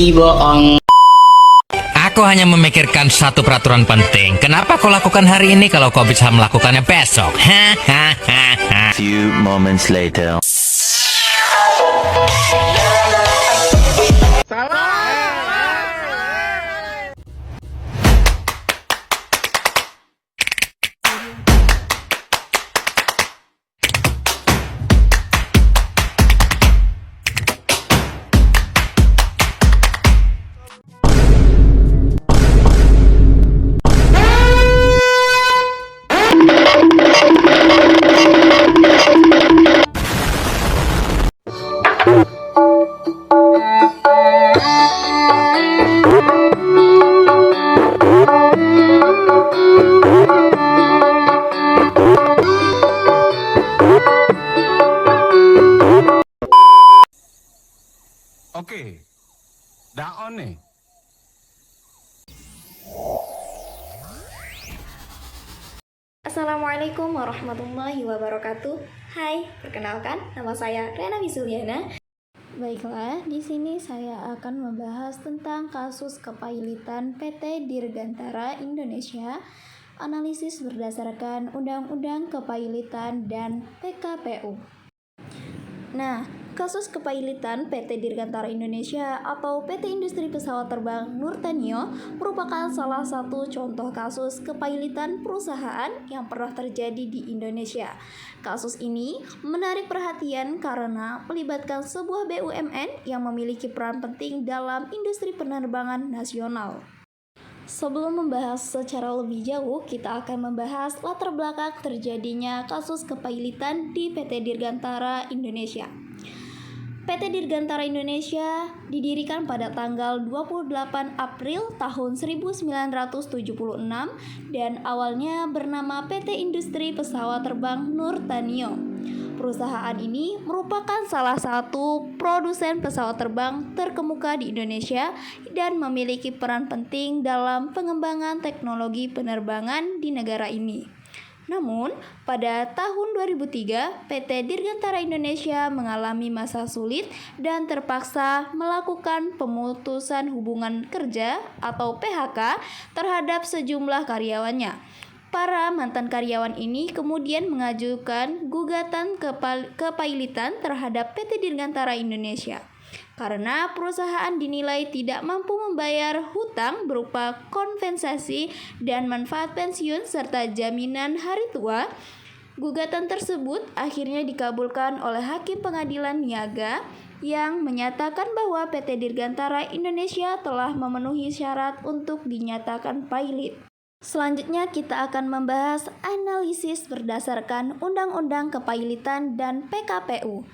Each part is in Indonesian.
bohong. Aku hanya memikirkan satu peraturan penting. Kenapa kau lakukan hari ini kalau kau bisa melakukannya besok? Few moments later. Oke, daon nih. Assalamualaikum warahmatullahi wabarakatuh. Hai, perkenalkan nama saya Rena Wisuliana. Baiklah, di sini saya akan membahas tentang kasus kepailitan PT Dirgantara Indonesia, analisis berdasarkan Undang-Undang Kepailitan dan PKPU. Nah, kasus kepailitan PT Dirgantara Indonesia atau PT Industri Pesawat Terbang Nurtanio merupakan salah satu contoh kasus kepailitan perusahaan yang pernah terjadi di Indonesia. Kasus ini menarik perhatian karena melibatkan sebuah BUMN yang memiliki peran penting dalam industri penerbangan nasional. Sebelum membahas secara lebih jauh, kita akan membahas latar belakang terjadinya kasus kepailitan di PT Dirgantara Indonesia. PT Dirgantara Indonesia didirikan pada tanggal 28 April tahun 1976 dan awalnya bernama PT Industri Pesawat Terbang Nurtanio. Perusahaan ini merupakan salah satu produsen pesawat terbang terkemuka di Indonesia dan memiliki peran penting dalam pengembangan teknologi penerbangan di negara ini. Namun, pada tahun 2003, PT Dirgantara Indonesia mengalami masa sulit dan terpaksa melakukan pemutusan hubungan kerja atau PHK terhadap sejumlah karyawannya. Para mantan karyawan ini kemudian mengajukan gugatan kepailitan terhadap PT Dirgantara Indonesia karena perusahaan dinilai tidak mampu membayar hutang berupa kompensasi dan manfaat pensiun serta jaminan hari tua. Gugatan tersebut akhirnya dikabulkan oleh Hakim Pengadilan Niaga yang menyatakan bahwa PT Dirgantara Indonesia telah memenuhi syarat untuk dinyatakan pailit. Selanjutnya kita akan membahas analisis berdasarkan Undang-Undang Kepailitan dan PKPU.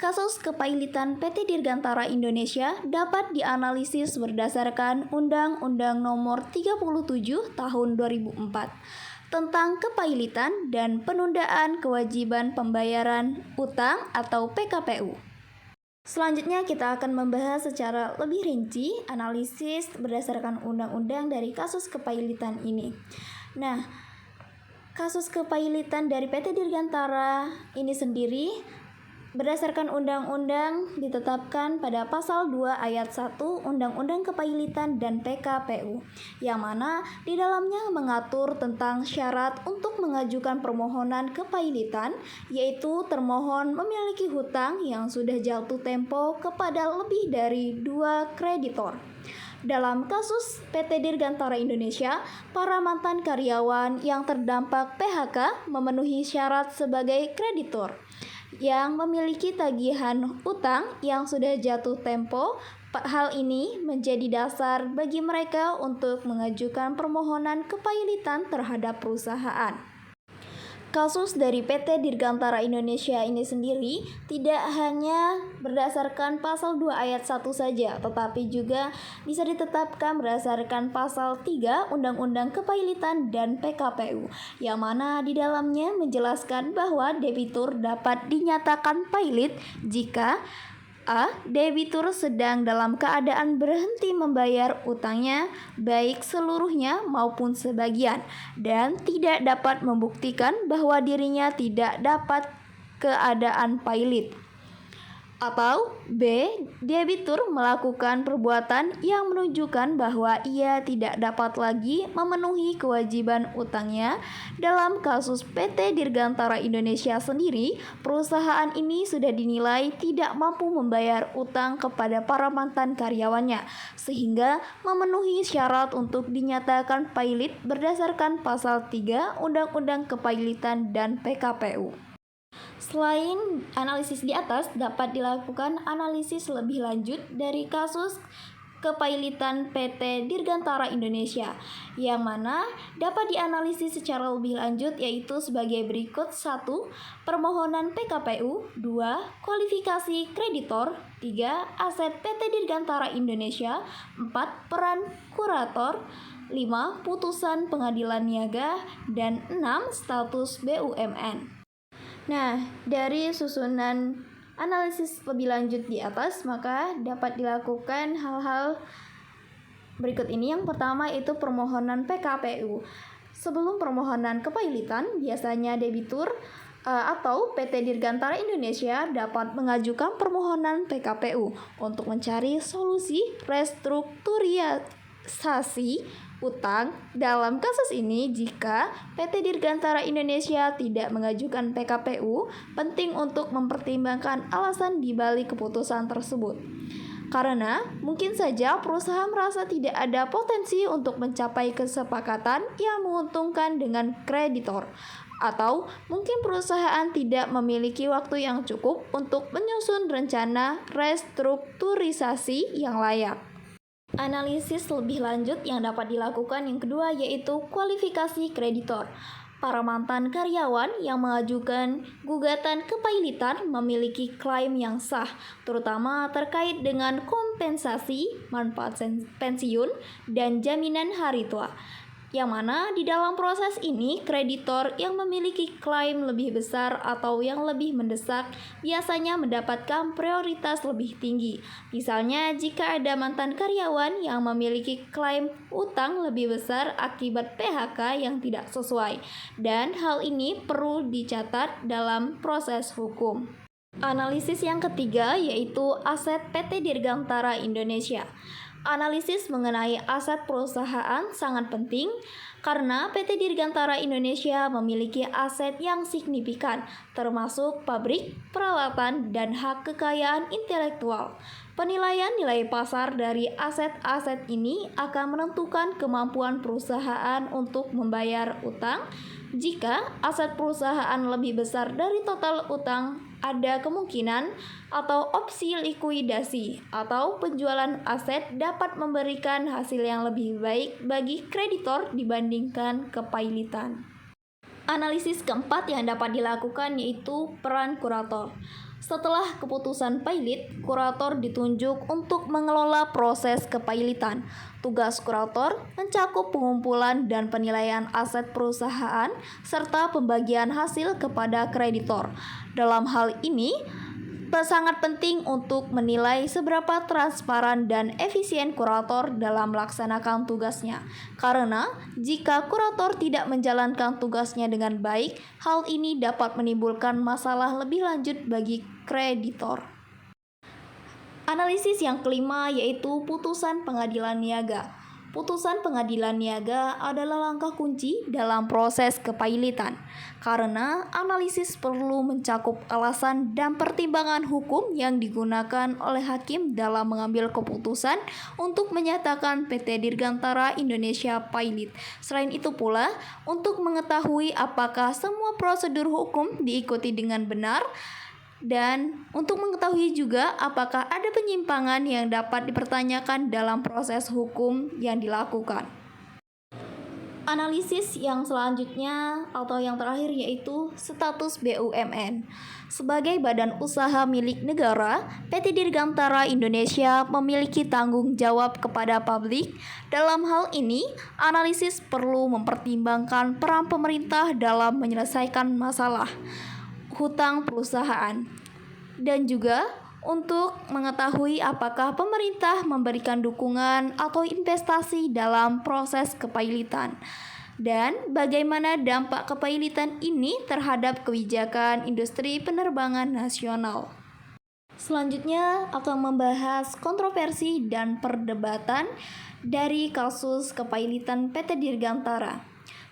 Kasus kepailitan PT Dirgantara Indonesia dapat dianalisis berdasarkan Undang-Undang Nomor 37 Tahun 2004 tentang kepailitan dan penundaan kewajiban pembayaran utang atau PKPU. Selanjutnya kita akan membahas secara lebih rinci analisis berdasarkan undang-undang dari kasus kepailitan ini. Nah, kasus kepailitan dari PT Dirgantara ini sendiri berdasarkan undang-undang ditetapkan pada pasal 2 ayat 1 Undang-Undang Kepailitan dan PKPU yang mana di dalamnya mengatur tentang syarat untuk mengajukan permohonan kepailitan, yaitu termohon memiliki hutang yang sudah jatuh tempo kepada lebih dari 2 kreditor. Dalam kasus PT Dirgantara Indonesia, para mantan karyawan yang terdampak PHK memenuhi syarat sebagai kreditor yang memiliki tagihan utang yang sudah jatuh tempo. Hal ini menjadi dasar bagi mereka untuk mengajukan permohonan kepailitan terhadap perusahaan. Kasus dari PT Dirgantara Indonesia ini sendiri tidak hanya berdasarkan pasal 2 ayat 1 saja, tetapi juga bisa ditetapkan berdasarkan pasal 3 Undang-Undang Kepailitan dan PKPU, yang mana di dalamnya menjelaskan bahwa debitur dapat dinyatakan pailit jika A. Debitur sedang dalam keadaan berhenti membayar utangnya baik seluruhnya maupun sebagian dan tidak dapat membuktikan bahwa dirinya tidak dapat keadaan pailit. Atau B. Debitur melakukan perbuatan yang menunjukkan bahwa ia tidak dapat lagi memenuhi kewajiban utangnya. Dalam kasus PT Dirgantara Indonesia sendiri, perusahaan ini sudah dinilai tidak mampu membayar utang kepada para mantan karyawannya, sehingga memenuhi syarat untuk dinyatakan pailit berdasarkan pasal 3 Undang-Undang Kepailitan dan PKPU. Selain analisis di atas, dapat dilakukan analisis lebih lanjut dari kasus kepailitan PT Dirgantara Indonesia, yang mana dapat dianalisis secara lebih lanjut yaitu sebagai berikut: 1. Permohonan PKPU, 2. Kualifikasi kreditor, 3. Aset PT Dirgantara Indonesia, 4. Peran kurator, 5. Putusan pengadilan niaga, dan 6. Status BUMN. Nah, dari susunan analisis lebih lanjut di atas, maka dapat dilakukan hal-hal berikut ini. Yang pertama itu permohonan PKPU. Sebelum permohonan kepailitan, biasanya debitur atau PT Dirgantara Indonesia dapat mengajukan permohonan PKPU untuk mencari solusi restrukturisasi utang. Dalam kasus ini, jika PT Dirgantara Indonesia tidak mengajukan PKPU, penting untuk mempertimbangkan alasan di balik keputusan tersebut. Karena mungkin saja perusahaan merasa tidak ada potensi untuk mencapai kesepakatan yang menguntungkan dengan kreditor, atau mungkin perusahaan tidak memiliki waktu yang cukup untuk menyusun rencana restrukturisasi yang layak. Analisis lebih lanjut yang dapat dilakukan yang kedua yaitu kualifikasi kreditor. Para mantan karyawan yang mengajukan gugatan kepailitan memiliki klaim yang sah, terutama terkait dengan kompensasi, manfaat pensiun, dan jaminan hari tua. Yang mana di dalam proses ini, kreditor yang memiliki klaim lebih besar atau yang lebih mendesak biasanya mendapatkan prioritas lebih tinggi. Misalnya, jika ada mantan karyawan yang memiliki klaim utang lebih besar akibat PHK yang tidak sesuai, dan hal ini perlu dicatat dalam proses hukum. Analisis yang ketiga yaitu aset PT Dirgantara Indonesia. Analisis mengenai aset perusahaan sangat penting karena PT Dirgantara Indonesia memiliki aset yang signifikan, termasuk pabrik, peralatan, dan hak kekayaan intelektual. Penilaian nilai pasar dari aset-aset ini akan menentukan kemampuan perusahaan untuk membayar utang. Jika aset perusahaan lebih besar dari total utang, ada kemungkinan atau opsi likuidasi atau penjualan aset dapat memberikan hasil yang lebih baik bagi kreditor dibandingkan kepailitan. Analisis keempat yang dapat dilakukan yaitu peran kurator. Setelah keputusan pailit, kurator ditunjuk untuk mengelola proses kepailitan. Tugas kurator mencakup pengumpulan dan penilaian aset perusahaan serta pembagian hasil kepada kreditor. Dalam hal ini, sangat penting untuk menilai seberapa transparan dan efisien kurator dalam melaksanakan tugasnya. Karena jika kurator tidak menjalankan tugasnya dengan baik, hal ini dapat menimbulkan masalah lebih lanjut bagi kreditor. Analisis yang kelima yaitu putusan pengadilan niaga. Putusan pengadilan niaga adalah langkah kunci dalam proses kepailitan, karena analisis perlu mencakup alasan dan pertimbangan hukum yang digunakan oleh hakim dalam mengambil keputusan untuk menyatakan PT Dirgantara Indonesia pailit. Selain itu pula, untuk mengetahui apakah semua prosedur hukum diikuti dengan benar, dan untuk mengetahui juga apakah ada penyimpangan yang dapat dipertanyakan dalam proses hukum yang dilakukan. Analisis yang selanjutnya atau yang terakhir yaitu status BUMN. Sebagai badan usaha milik negara, PT Dirgantara Indonesia memiliki tanggung jawab kepada publik. Dalam hal ini, analisis perlu mempertimbangkan peran pemerintah dalam menyelesaikan masalah hutang perusahaan, dan juga untuk mengetahui apakah pemerintah memberikan dukungan atau investasi dalam proses kepailitan, dan bagaimana dampak kepailitan ini terhadap kebijakan industri penerbangan nasional. Selanjutnya akan membahas kontroversi dan perdebatan dari kasus kepailitan PT Dirgantara.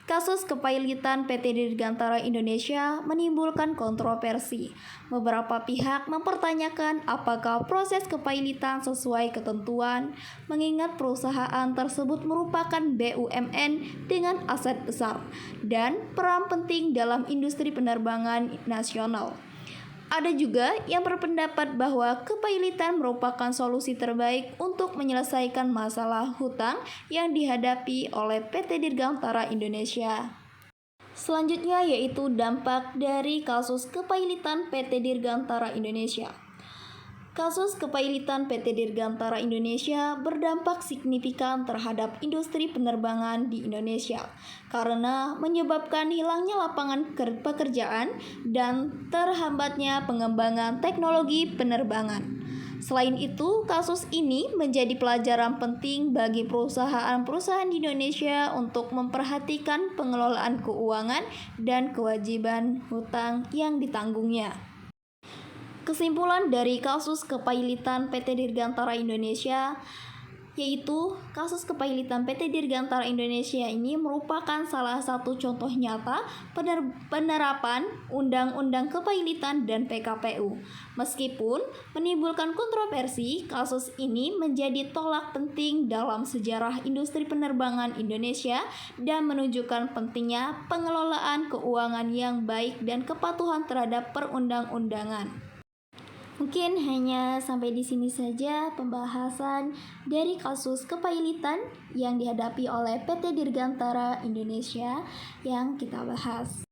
Kasus kepailitan PT Dirgantara Indonesia menimbulkan kontroversi. Beberapa pihak mempertanyakan apakah proses kepailitan sesuai ketentuan, mengingat perusahaan tersebut merupakan BUMN dengan aset besar dan peran penting dalam industri penerbangan nasional. Ada juga yang berpendapat bahwa kepailitan merupakan solusi terbaik untuk menyelesaikan masalah hutang yang dihadapi oleh PT Dirgantara Indonesia. Selanjutnya yaitu dampak dari kasus kepailitan PT Dirgantara Indonesia. Kasus kepailitan PT Dirgantara Indonesia berdampak signifikan terhadap industri penerbangan di Indonesia karena menyebabkan hilangnya lapangan pekerjaan dan terhambatnya pengembangan teknologi penerbangan. Selain itu, kasus ini menjadi pelajaran penting bagi perusahaan-perusahaan di Indonesia untuk memperhatikan pengelolaan keuangan dan kewajiban hutang yang ditanggungnya. Kesimpulan dari kasus kepailitan PT Dirgantara Indonesia yaitu kasus kepailitan PT Dirgantara Indonesia ini merupakan salah satu contoh nyata penerapan Undang-Undang Kepailitan dan PKPU. Meskipun menimbulkan kontroversi, kasus ini menjadi tolak penting dalam sejarah industri penerbangan Indonesia dan menunjukkan pentingnya pengelolaan keuangan yang baik dan kepatuhan terhadap perundang-undangan. Mungkin hanya sampai di sini saja pembahasan dari kasus kepailitan yang dihadapi oleh PT Dirgantara Indonesia yang kita bahas.